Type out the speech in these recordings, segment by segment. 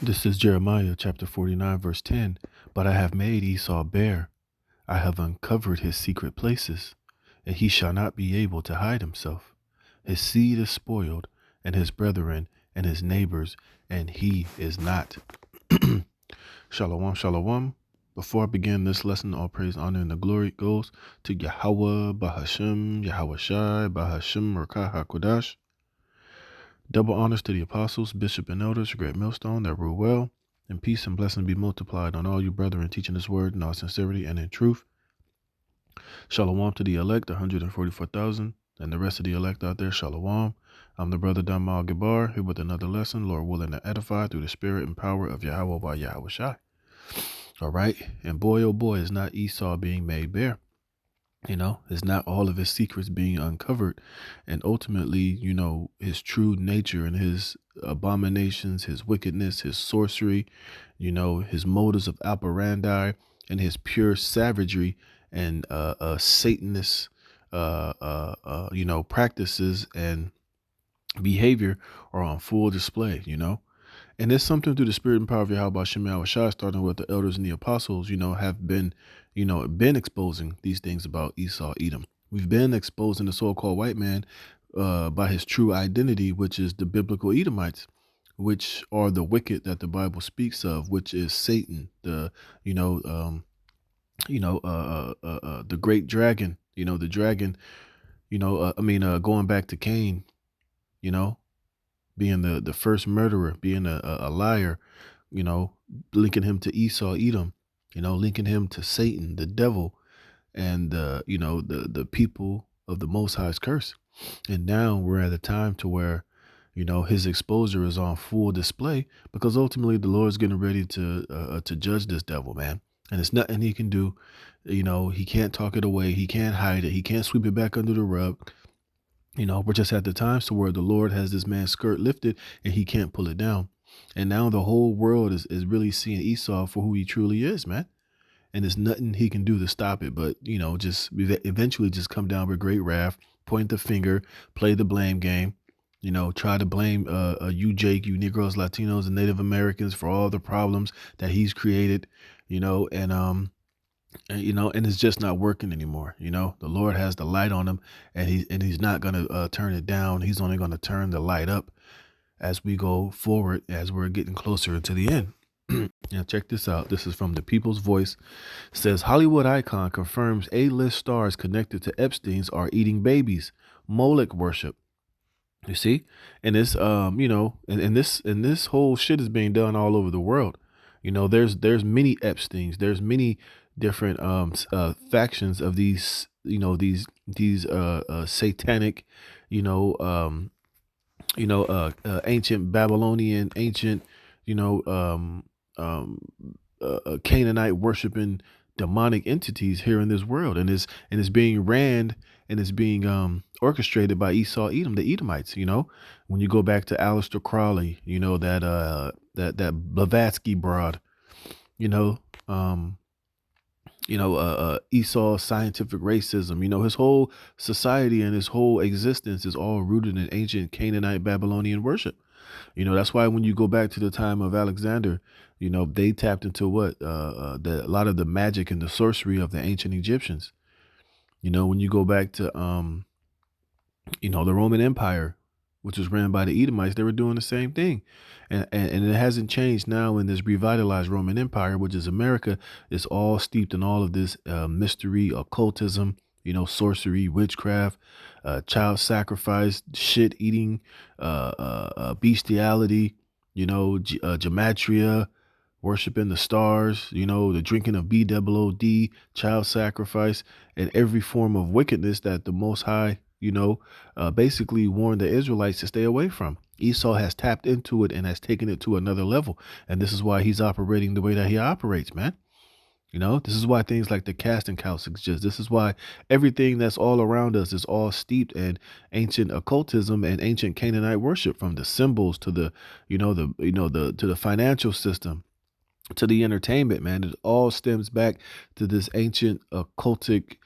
This is Jeremiah chapter 49, verse 10. But I have made Esau bare. I have uncovered his secret places, and he shall not be able to hide himself. His seed is spoiled, and his brethren, and his neighbors, and he is not. Shalom, shalom. Before I begin this lesson, all praise, honor, and the glory goes to Yahweh, Bahashem, Yahweh Shai, Bahashem, Rakah HaKodash. Double honors to the apostles, bishop, and elders, great millstone that rule well, and peace and blessing be multiplied on all you brethren teaching this word in all sincerity and in truth. Shalom to the elect, 144,000, and the rest of the elect out there, shalom. I'm the brother Damal Gabar, here with another lesson, Lord willing to edify through the spirit and power of Yahweh by Yahweh Shai. All right, and boy, oh boy, is not Esau being made bare. It's not all of his secrets being uncovered. And ultimately, his true nature and his abominations, his wickedness, his sorcery, his motives of operandi and his pure savagery and Satanist, practices and behavior are on full display. And there's something through the spirit and power of Yahweh Shema Shai, starting with the elders and the apostles, have been exposing these things about Esau, Edom. We've been exposing the so-called white man by his true identity, which is the biblical Edomites, which are the wicked that the Bible speaks of, which is Satan, the great dragon, the dragon, going back to Cain, you know, being the first murderer, being a liar, linking him to Esau, Edom, linking him to Satan, the devil, and the people of the Most High's curse. And now we're at a time to where, his exposure is on full display, because ultimately the Lord's getting ready to judge this devil, man. And it's nothing he can do. He can't talk it away. He can't hide it. He can't sweep it back under the rug. We're just at the times to where the Lord has this man's skirt lifted and he can't pull it down. And now the whole world is really seeing Esau for who he truly is, man. And there's nothing he can do to stop it, but, just eventually just come down with great wrath, point the finger, play the blame game, try to blame you, Jake, you Negroes, Latinos, and Native Americans for all the problems that he's created, and it's just not working anymore. The Lord has the light on him, and he's not going to turn it down. He's only going to turn the light up as we go forward, as we're getting closer into the end. Now, check this out. This is from the People's Voice. It says, Hollywood icon confirms A-list stars connected to Epstein's are eating babies. Molech worship. You see? And this, and this whole shit is being done all over the world. There's many Epsteins. There's many different factions of these, these satanic, ancient Babylonian, ancient, Canaanite worshiping demonic entities here in this world, and it's being ran and it's being orchestrated by Esau, Edom, the Edomites. When you go back to Aleister Crowley, that Blavatsky broad, Esau's scientific racism, his whole society and his whole existence is all rooted in ancient Canaanite Babylonian worship. That's why when you go back to the time of Alexander, they tapped into a lot of the magic and the sorcery of the ancient Egyptians. When you go back to, the Roman Empire, which was ran by the Edomites, they were doing the same thing. And it hasn't changed now in this revitalized Roman Empire, which is America. It's all steeped in all of this mystery, occultism, sorcery, witchcraft, child sacrifice, shit eating, bestiality, gematria, worshiping the stars, the drinking of BWOD, child sacrifice, and every form of wickedness that the Most High, basically warned the Israelites to stay away from. Esau has tapped into it and has taken it to another level. And this is why he's operating the way that he operates, man. This is why things like the casting couch exist. This is why everything that's all around us is all steeped in ancient occultism and ancient Canaanite worship, from the symbols to the, to the financial system, to the entertainment, man. It all stems back to this ancient occultic,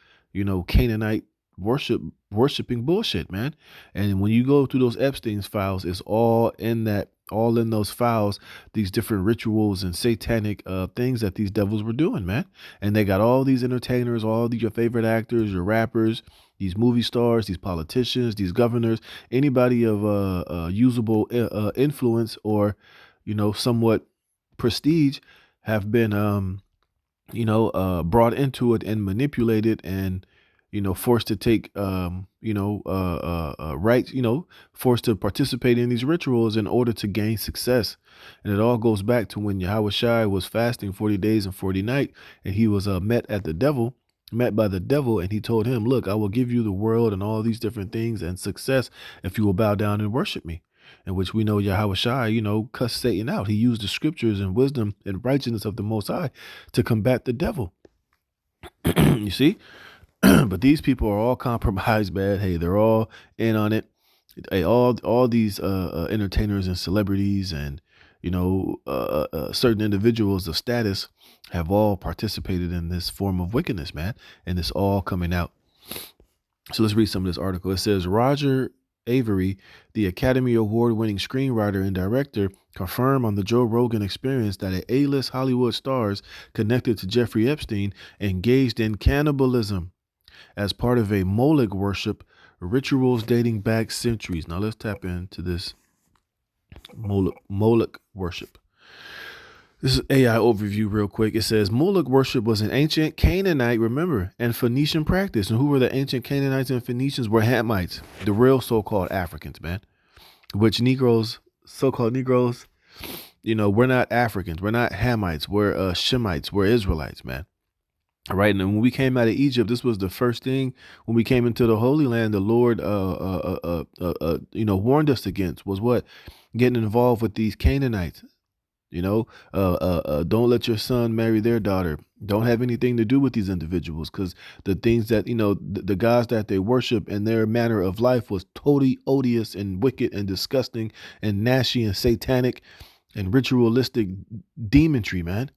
Canaanite worshiping bullshit, man. And when you go through those Epstein's files, it's all in that all in those files, these different rituals and satanic things that these devils were doing, man. And they got all these entertainers, all these your favorite actors, your rappers, these movie stars, these politicians, these governors, anybody of usable influence or, somewhat prestige have been brought into it and manipulated and, forced to take, rights, forced to participate in these rituals in order to gain success. And it all goes back to when Yahweh Shai was fasting 40 days and 40 nights, and he was met by the devil, and he told him, look, I will give you the world and all these different things and success if you will bow down and worship me. In which we know Yahweh Shai, cussed Satan out. He used the scriptures and wisdom and righteousness of the Most High to combat the devil. You see? But these people are all compromised, man. Hey, they're all in on it. Hey, all these entertainers and celebrities and certain individuals of status have all participated in this form of wickedness, man. And it's all coming out. So let's read some of this article. It says Roger Avery, the Academy Award-winning screenwriter and director, confirmed on the Joe Rogan Experience that A-list Hollywood stars connected to Jeffrey Epstein engaged in cannibalism as part of a molech worship, rituals dating back centuries. Now let's tap into this molech worship. This is AI overview real quick. It says molech worship was an ancient Canaanite, remember, and Phoenician practice. And who were the ancient Canaanites and Phoenicians? Were Hamites, the real so-called Africans, man. Which Negroes, so-called Negroes, we're not Africans. We're not Hamites. We're Shemites. We're Israelites, man. All right. And when we came out of Egypt, this was the first thing when we came into the Holy Land, the Lord, warned us against was what? Getting involved with these Canaanites. Don't let your son marry their daughter. Don't have anything to do with these individuals because the things that, the gods that they worship and their manner of life was totally odious and wicked and disgusting and nasty and satanic and ritualistic demonry, man.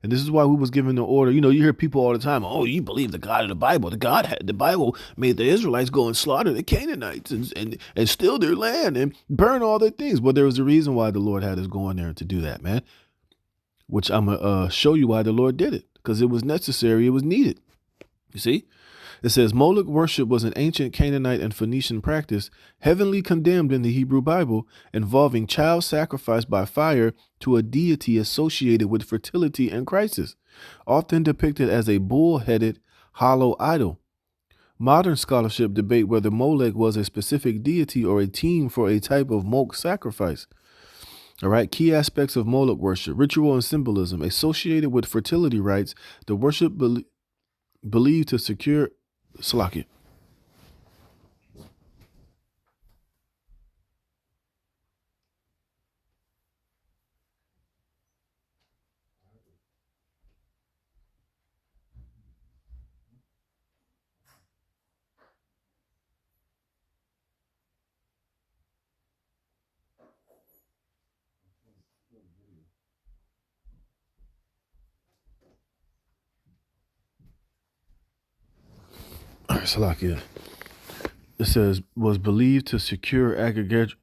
And this is why we was given the order. You hear people all the time. Oh, you believe the God of the Bible. The Bible made the Israelites go and slaughter the Canaanites and steal their land and burn all their things. Well, there was a reason why the Lord had us go in there to do that, man. Which I'm going to show you why the Lord did it. Because it was necessary. It was needed. You see? It says molech worship was an ancient Canaanite and Phoenician practice heavily condemned in the Hebrew Bible, involving child sacrifice by fire to a deity associated with fertility and crisis, often depicted as a bull-headed, hollow idol. Modern scholarship debate whether Molech was a specific deity or a team for a type of molech sacrifice. All right. Key aspects of Molech worship: ritual and symbolism associated with fertility rites. The worship believed to secure Salakia. Salakia. It says, was believed to secure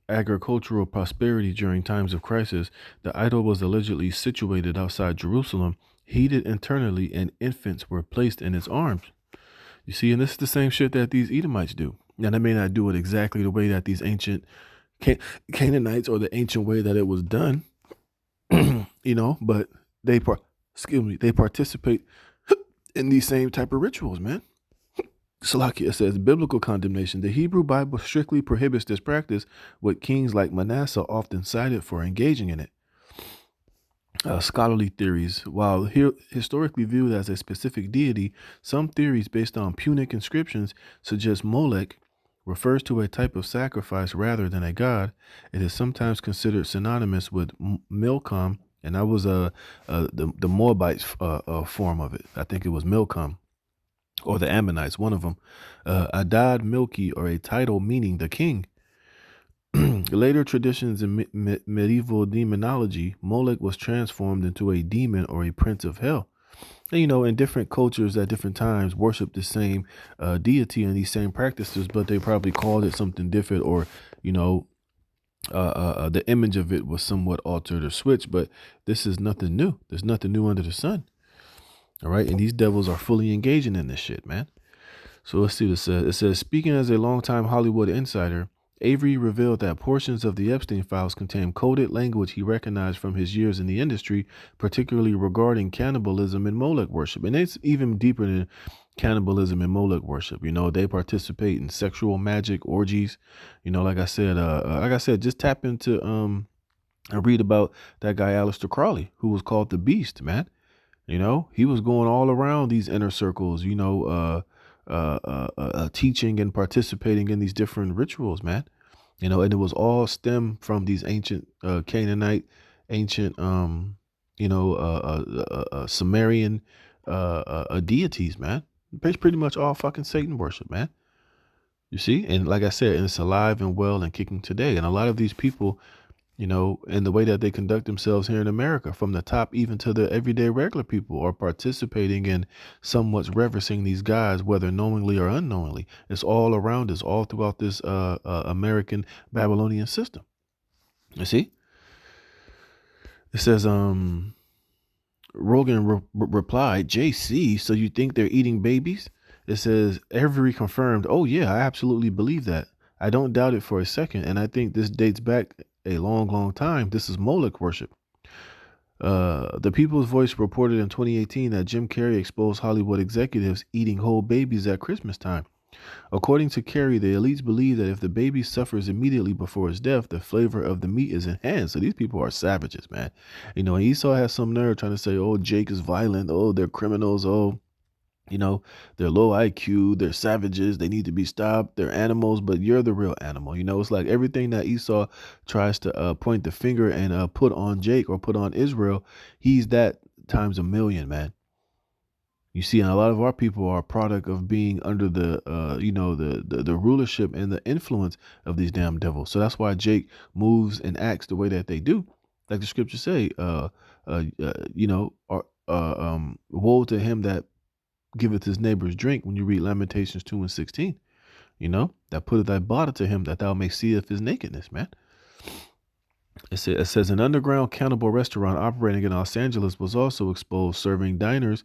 agricultural prosperity during times of crisis. The idol was allegedly situated outside Jerusalem, heated internally, and infants were placed in its arms. You see, and this is the same shit that these Edomites do. Now, they may not do it exactly the way that these ancient Canaanites or the ancient way that it was done, but they participate in these same type of rituals, man. Salakia says, biblical condemnation. The Hebrew Bible strictly prohibits this practice, with kings like Manasseh often cited for engaging in it. Scholarly theories. While historically viewed as a specific deity, some theories based on Punic inscriptions suggest Molech refers to a type of sacrifice rather than a god. It is sometimes considered synonymous with Milcom, and that was the Moabite form of it. I think it was Milcom, or the Ammonites, one of them. Adad Milki, or a title meaning the king. Later traditions in medieval demonology, Molech was transformed into a demon or a prince of hell. And, in different cultures at different times worship the same deity and these same practices, but they probably called it something different, or, the image of it was somewhat altered or switched, but this is nothing new. There's nothing new under the sun. All right. And these devils are fully engaging in this shit, man. So let's see what it says. It says, speaking as a longtime Hollywood insider, Avery revealed that portions of the Epstein files contain coded language he recognized from his years in the industry, particularly regarding cannibalism and molech worship. And it's even deeper than cannibalism and molech worship. You know, they participate in sexual magic orgies. You know, like I said, just tap into and read about that guy Aleister Crowley, who was called the Beast, man. You know, he was going all around these inner circles, teaching and participating in these different rituals, man. You know, and it was all stem from these ancient Canaanite, ancient, Sumerian deities, man. It's pretty much all fucking Satan worship, man. You see, and like I said, and it's alive and well and kicking today. And a lot of these people, you know, and the way that they conduct themselves here in America, from the top even to the everyday regular people, are participating in somewhat reverencing these guys, whether knowingly or unknowingly. It's all around us, all throughout this American Babylonian system. You see? It says, Rogan replied, JC, so you think they're eating babies? It says, Avery confirmed, oh yeah, I absolutely believe that. I don't doubt it for a second, and I think this dates back a long, long time. This is Molech worship. The People's Voice reported in 2018 that Jim Carrey exposed Hollywood executives eating whole babies at Christmas time. According to Carrey, the elites believe that if the baby suffers immediately before his death, the flavor of the meat is enhanced. So these people are savages, man. You know, Esau has some nerve trying to say, oh, Jake is violent. Oh, they're criminals. Oh, you know, they're low IQ, they're savages, they need to be stopped, they're animals, but you're the real animal. You know, it's like everything that Esau tries to point the finger and put on Jake or put on Israel, he's that times a million, man. You see, and a lot of our people are a product of being under the, the rulership and the influence of these damn devils. So that's why Jake moves and acts the way that they do. Like the scriptures say, woe to him that giveth his neighbor's drink, when you read Lamentations 2 and 16, you know, that putteth thy body to him that thou may see of his nakedness, man. It says an underground cannibal restaurant operating in Los Angeles was also exposed, serving diners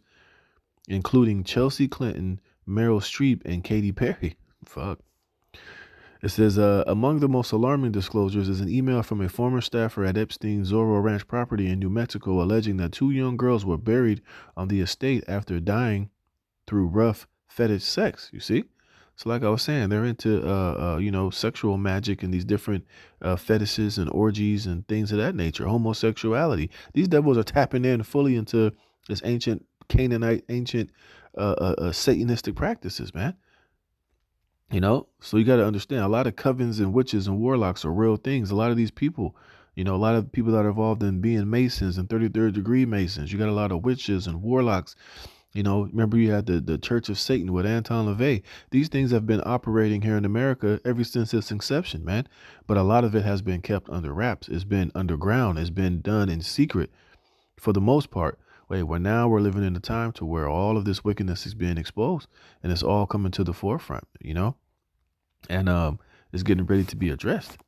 including Chelsea Clinton, Meryl Streep, and Katy Perry. Fuck. It says, among the most alarming disclosures is an email from a former staffer at Epstein's Zorro Ranch property in New Mexico alleging that 2 young girls were buried on the estate after dying through rough fetish sex. You see? So like I was saying, they're into, sexual magic and these different fetishes and orgies and things of that nature, homosexuality. These devils are tapping in fully into this ancient Canaanite, ancient Satanistic practices, man. You know, so you got to understand, a lot of covens and witches and warlocks are real things. A lot of these people, you know, a lot of people that are involved in being Masons and 33rd degree Masons. You got a lot of witches and warlocks. You know, remember you had the Church of Satan with Anton LaVey. These things have been operating here in America ever since its inception, man. But a lot of it has been kept under wraps. It's been underground. It's been done in secret for the most part. Now we're living in a time to where all of this wickedness is being exposed and it's all coming to the forefront, you know, and it's getting ready to be addressed.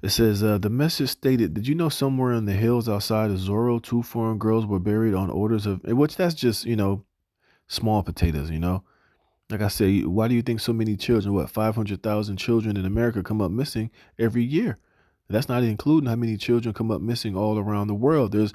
It says, the message stated, did you know somewhere in the hills outside of Zorro, 2 foreign girls were buried on orders of, which that's just, you know, small potatoes, you know. Like I say, why do you think so many children, 500,000 children in America come up missing every year? That's not including how many children come up missing all around the world. There's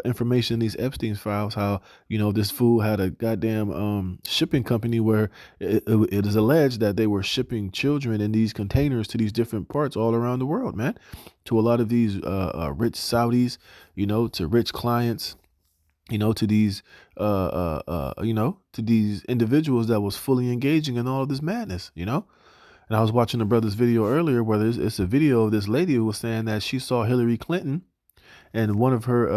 information in these Epstein files, how, you know, this fool had a goddamn shipping company where it is alleged that they were shipping children in these containers to these different parts all around the world, man, to a lot of these rich Saudis, you know, to rich clients, you know, to these, to these individuals that was fully engaging in all of this madness, you know. And I was watching the brother's video earlier where it's a video of this lady who was saying that she saw Hillary Clinton and one of her,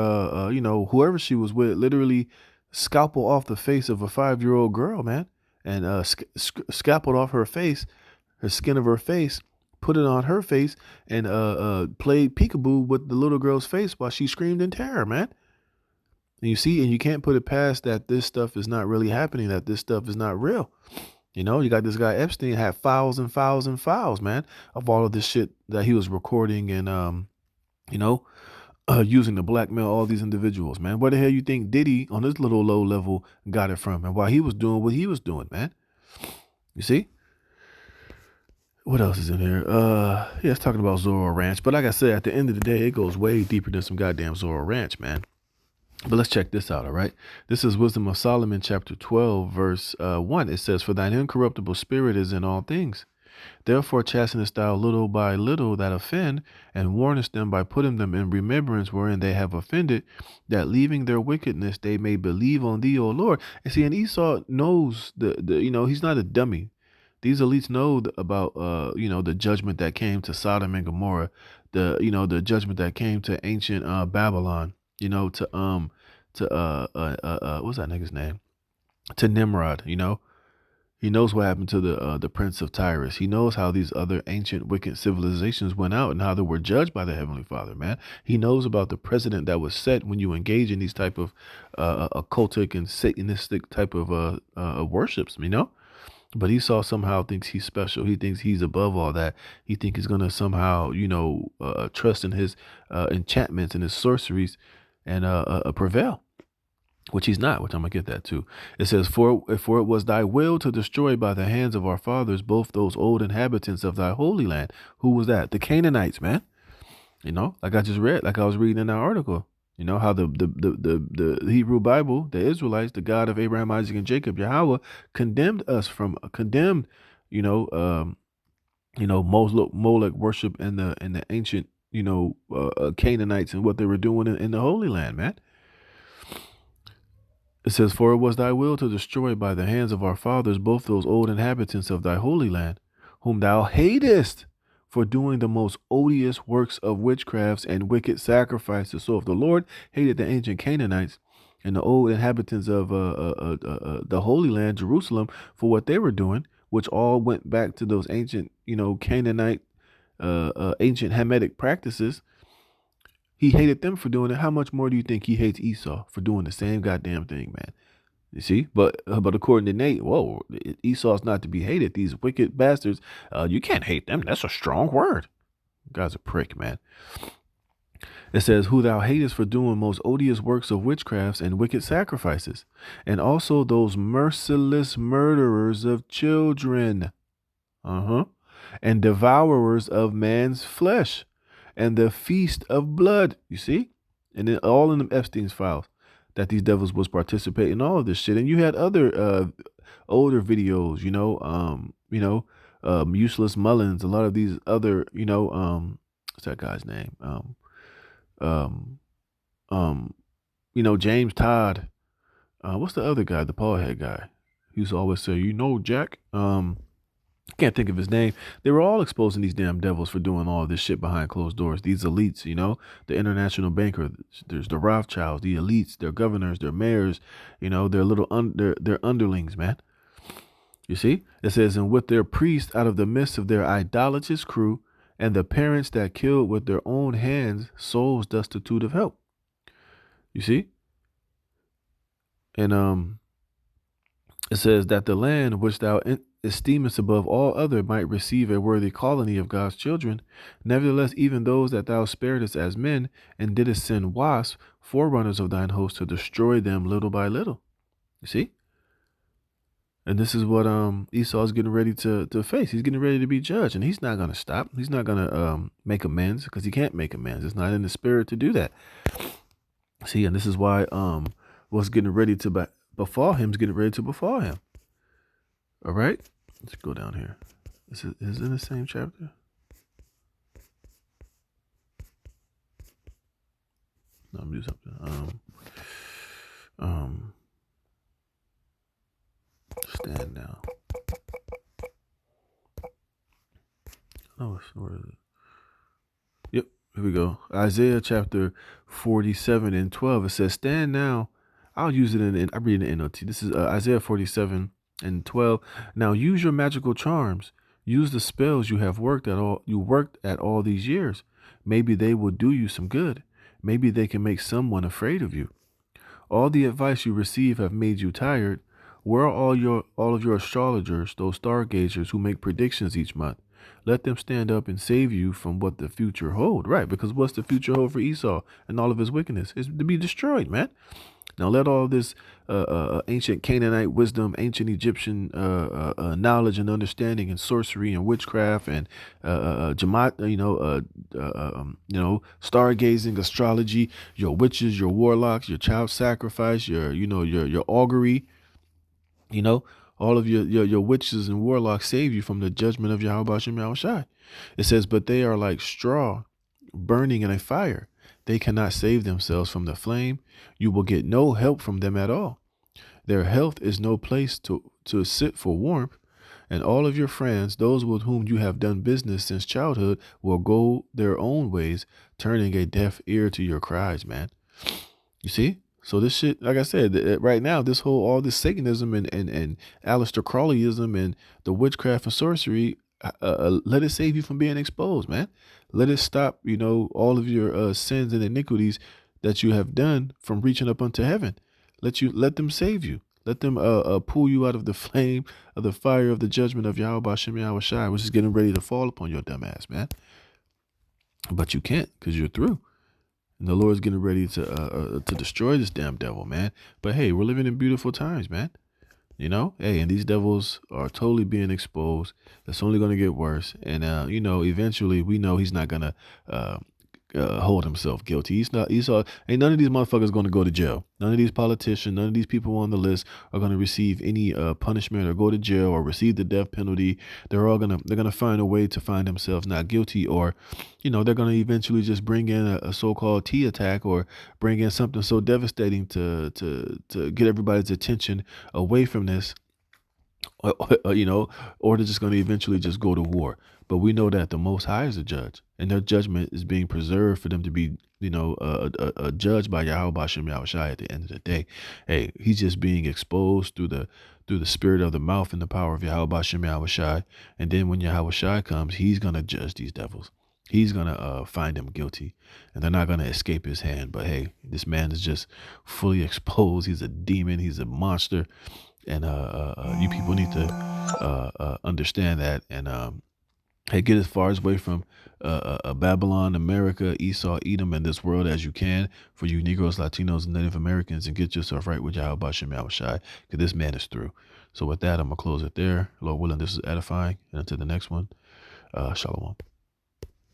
whoever she was with, literally scalpel off the face of a 5-year-old girl, man, and scalpeled off her face, her skin of her face, put it on her face, and played peekaboo with the little girl's face while she screamed in terror, man. And you see, and you can't put it past that this stuff is not really happening, that this stuff is not real. You know, you got this guy Epstein had files and files and files, man, of all of this shit that he was recording and you know, using to blackmail all these individuals, man. Where the hell you think Diddy on this little low level got it from, and why he was doing what he was doing, man? You see? What else is in here? Yeah, it's talking about Zorro Ranch. But like I said, at the end of the day, it goes way deeper than some goddamn Zorro Ranch, man. But let's check this out, all right? This is Wisdom of Solomon, chapter 12, verse 1. It says, "For thine incorruptible spirit is in all things. Therefore chastenest thou little by little that offend, and warnest them by putting them in remembrance wherein they have offended, that leaving their wickedness they may believe on thee, O Lord." And see, and Esau knows he's not a dummy. These elites know about the judgment that came to Sodom and Gomorrah, the judgment that came to ancient Babylon, what's that nigga's name? To Nimrod, He knows what happened to the prince of Tyrus. He knows how these other ancient wicked civilizations went out and how they were judged by the Heavenly Father, man. He knows about the precedent that was set when you engage in these type of occultic and satanistic type of worships, But Esau somehow thinks he's special. He thinks he's above all that. He thinks he's gonna somehow, trust in his enchantments and his sorceries and prevail, which he's not. Which I'm gonna get that too. It says, "For it was thy will to destroy by the hands of our fathers both those old inhabitants of thy holy land." Who was that? The Canaanites, man. Like I just read, like I was reading in that article. How the Hebrew Bible, the Israelites, the God of Abraham, Isaac, and Jacob, Yahweh, condemned, Molech worship and the ancient, Canaanites and what they were doing in the Holy Land, man. It says, "For it was thy will to destroy by the hands of our fathers both those old inhabitants of thy holy land, whom thou hatest for doing the most odious works of witchcrafts and wicked sacrifices." So if the Lord hated the ancient Canaanites and the old inhabitants of the Holy Land, Jerusalem, for what they were doing, which all went back to those ancient, Canaanite, ancient Hamitic practices, he hated them for doing it. How much more do you think he hates Esau for doing the same goddamn thing, man? You see, but according to Nate, whoa, Esau's not to be hated. These wicked bastards, you can't hate them. That's a strong word. God's a prick, man. It says, "Who thou hatest for doing most odious works of witchcrafts and wicked sacrifices, and also those merciless murderers of children, and devourers of man's flesh, and the feast of blood." You see, and then all in them Epstein's files, that these devils was participating in all of this shit. And you had other older videos, Useless Mullins, a lot of these other, what's that guy's name? James Todd. What's the other guy, the bald head guy? He used to always say, Jack. I can't think of his name. They were all exposing these damn devils for doing all this shit behind closed doors. These elites, the international banker, there's the Rothschilds, the elites, their governors, their mayors, their little their underlings, man. You see, it says, "And with their priests out of the midst of their idolatrous crew, and the parents that killed with their own hands souls destitute of help." You see, and it says that the land which thou esteemest above all other might receive a worthy colony of God's children. Nevertheless, even those that thou sparedest as men, and didst send wasps, forerunners of thine host, to destroy them little by little. You see? And this is what Esau is getting ready to face. He's getting ready to be judged, and he's not going to stop. He's not going to make amends, because he can't make amends. It's not in the spirit to do that. See, and this is why what's getting ready to befall him is getting ready to befall him. All right, let's go down here. Is it in the same chapter? No, I'm gonna do something. Stand now. Oh, where is it? Yep, here we go. Isaiah chapter 47 and 12. It says, "Stand now." I'll use it I read it in NLT. This is Isaiah 47 and 12. "Now use your magical charms. Use the spells you worked at all these years. Maybe they will do you some good. Maybe they can make someone afraid of you. All the advice you receive have made you tired. Where are all of your astrologers, those stargazers who make predictions each month? Let them stand up and save you from what the future hold. Right, because what's the future hold for Esau and all of his wickedness? Is to be destroyed, man. Now let all this ancient Canaanite wisdom, ancient Egyptian knowledge and understanding, and sorcery and witchcraft and stargazing, astrology, your witches, your warlocks, your child sacrifice, your augury, you know, all of your witches and warlocks save you from the judgment of Yahweh Shem Yahushai. It says, but they are like straw burning in a fire. They cannot save themselves from the flame. You will get no help from them at all. Their health is no place to sit for warmth. And all of your friends, those with whom you have done business since childhood, will go their own ways, turning a deaf ear to your cries, man. You see? So this shit, like I said, right now, all this Satanism and Aleister Crowleyism and the witchcraft and sorcery, let it save you from being exposed, man. Let it stop, all of your sins and iniquities that you have done from reaching up unto heaven. Let them save you. Let them pull you out of the flame of the fire of the judgment of Yahweh Shem Yahushai, which is getting ready to fall upon your dumb ass, man. But you can't, because you're through. And the Lord's getting ready to destroy this damn devil, man. But hey, we're living in beautiful times, man. Hey, and these devils are totally being exposed. That's only going to get worse. And, eventually we know he's not going to hold himself guilty. Ain't none of these motherfuckers going to go to jail. None of these politicians, none of these people on the list are going to receive any punishment or go to jail or receive the death penalty. They're going to find a way to find themselves not guilty, or, they're going to eventually just bring in a so-called T attack, or bring in something so devastating to get everybody's attention away from this, or they're just going to eventually just go to war. But we know that the Most High is a judge, and their judgment is being preserved for them to be, judged by Yahweh Shem Yahushai at the end of the day. Hey, he's just being exposed through the spirit of the mouth and the power of Yahweh Shem Yahushai. And then when Yahushai comes, he's going to judge these devils. He's going to find them guilty, and they're not going to escape his hand. But hey, this man is just fully exposed. He's a demon. He's a monster. And you people need to understand that, and hey, get as far away from Babylon, America, Esau, Edom, and this world as you can, for you Negroes, Latinos, and Native Americans, and get yourself right with Yahweh Shem Yahushai, because this man is through. So with that, I'm going to close it there. Lord willing, this is edifying. And until the next one, Shalom.